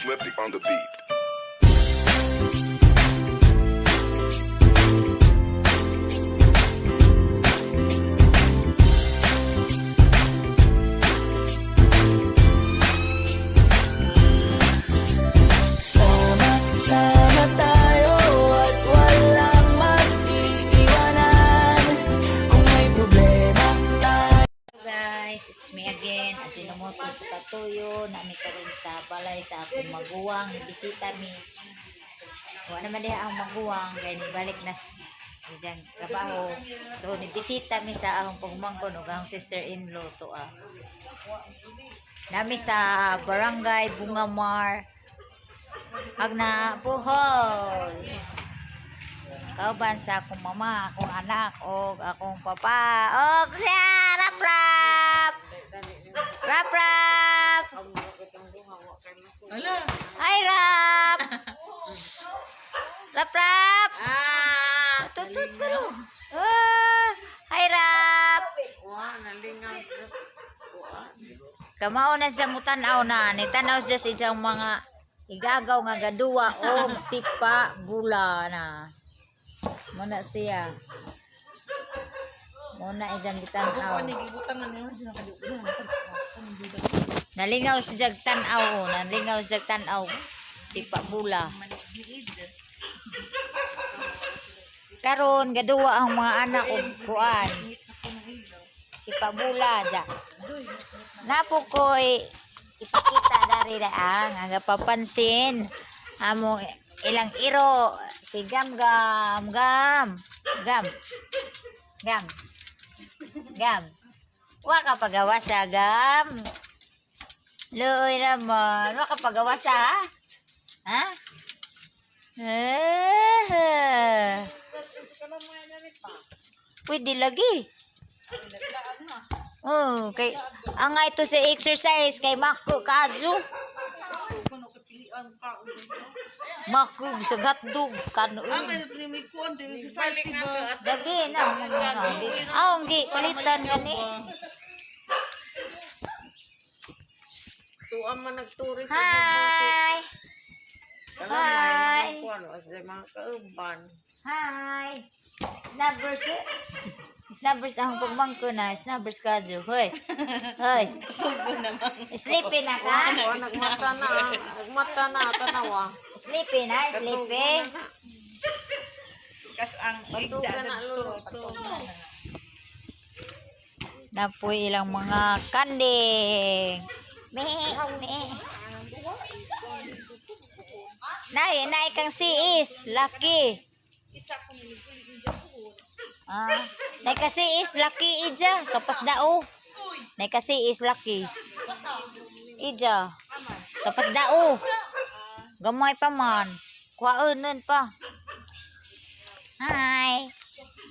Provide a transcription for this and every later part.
Swifty on the beat. Sama tayo at walang mag-iiwanan. Kung may problema tayo. Guys, it's me again, Ajinomoto sa Katuyo. Nami ka rin sa balay sa akong maguwang. Bisita mi. Wala naman diha ang maguwang. Kaya nibalik na dyan trabaho. So, nibisita mi sa akong pagmangkon o ang sister-in-law to Nami sa barangay Bungamar. Agna Bohol. Kauban sa akong mama, akong anak, o akong papa. O, rap rap! Rap rap! Ay, rap! Rap rap! Tutut ko. Ay, rap! Kamao na siya mutanaw na. Nitanaw siya sa isang mga igagaw nga gaduwa o sipa bula na. Muna siya. Muna ijang gitanaw. Nalingaw siya tanaw. Nalingaw siya tanaw. Sipa bula. Karon gaduwa ang mga anak o kuan. Sipa bula dyan. Napo ko'y ipakita dari ang papansin amo ilang iro si gam wa ka pagawa sa gam luoy naman wa ka pagawa sa ha pwede lagi. Oh, kay angay to sa exercise kay mako kadyo. Mako sa gatdog kan. Dagi na. Aw, gi palitan gani. Tuwa man nagturis sa Hi. Hi. Hi. Snappers. Snappers ang pagmangko na. Snappers kadyo. Hoy. Hoy. Sleepy na ka? Nagmata na tanawa. Sleepy na, sleepy. Kas ang igda na luto. Napoy ilang mga kanding. Nay kang siis, lucky. Nay kasi is lucky ija, tapos dao. Nay kasi is lucky. Ija. Tapos dao. Gamay pa man. Kuwaunan pa. Hi.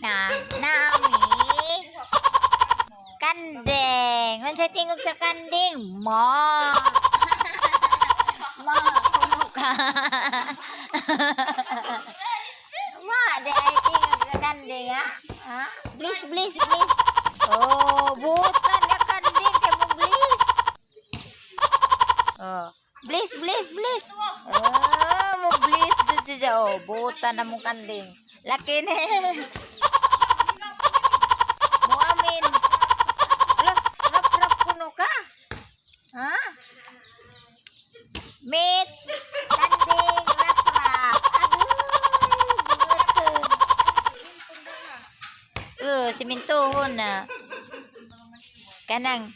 Nami. Kanding. Unsay tingog sa kanding? Ma. Ma, kuno ka. Ma, di ay tingog sa kanding ha? Ha? Please. Oh, butan ya kanding kay mo please. Oh, please. Oh, mo please dito oh, butan na mong kanding. Laki ni. Mo amin. Rap kuno ka. Ha? Meat, kanding, rap. Simintuhon na. Kanang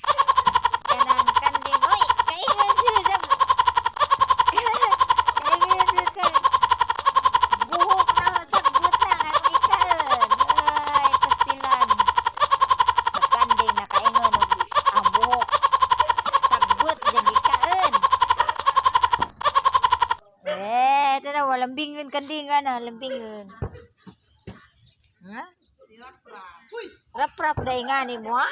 kanding. Oy, kaingon sila sa kaingon sila kay buhok na sagbot na ikaon. Ay, pastilan. Kanding na kaingon ang buhok sagbot dyan ikaon. Ito na, walang bingon kandingan na, lambingon. Ha? Rap dahil nga ni mo ha?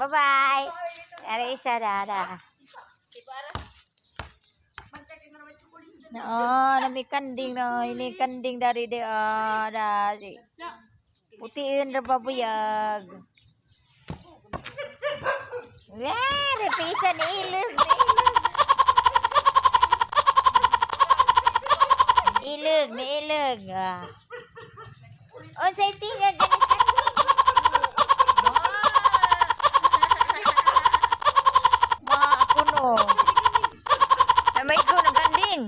Bye-bye. Ari isa dada. Nami kanding na. Ini kanding dari dia. Putiin ra babuyag. Yan, napisa ni ilog. Ilog, ni ilog. Unsay tingag ganis kuno. May ko ng kanding.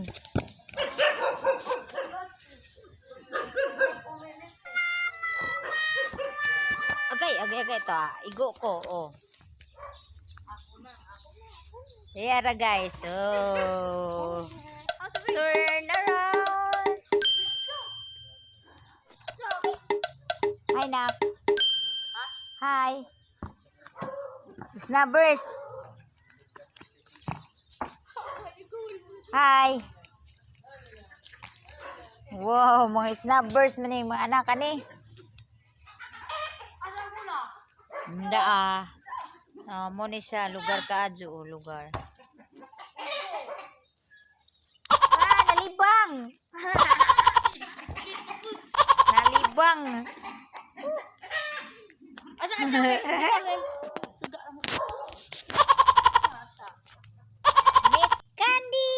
Okay, ito igo ko, oh. Yara guys, oh. Turn around. Hi, Nak. Hi. Snappers. Hi. Wow, mga snappers man yung mga anak ani. Hindi mo ni sa lugar ka adyo, lugar. Nalibang. Nalibang. Meat candy.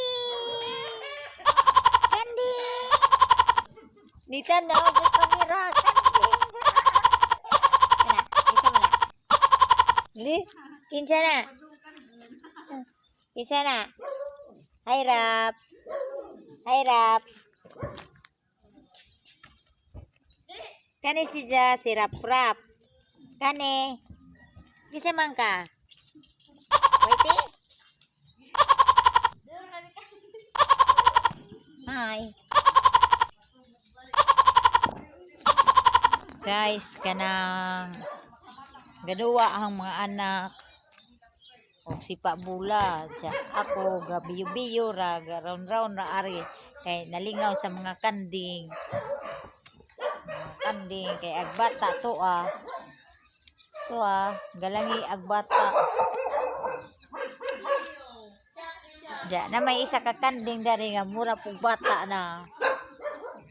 Candy. Dito na ako kamera. Candy. Isa mo na. Li, kinsa na. Kinsa na. Hi, Rap. Hi, Rap. Kani si Rap. Kani. Kinsa man ka? Waiti? Hi. Guys, kanang gaduwa ang mga anak o si Pa Bula ako gabiyo-biyo ra round ra ari kay nalingaw sa mga kanding kay agbata to galangi agbata na may isa ka kanding dari nga mura pug bata na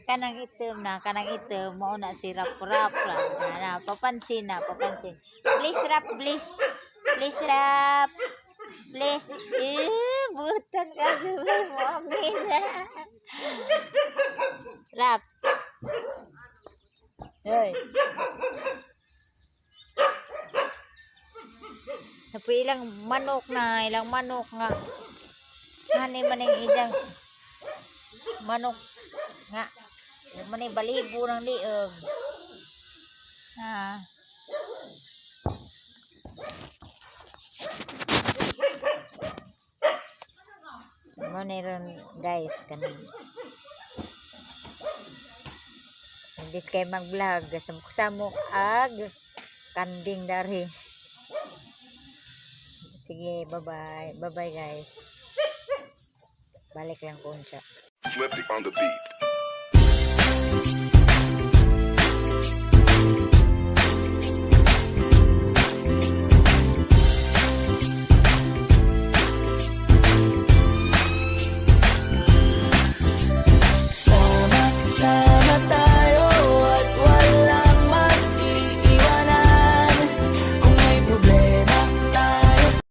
kanang item mao na si Rap na papansin please Rap butan ka subay mo amin Rap hoy tapi ilang manok nga hani maning ijang manok nga manay balibo ng liog ron guys kanang imbis kay mag-vlog samok ag kanding dari sige bye guys balik lang ko siya Flippy on the beat.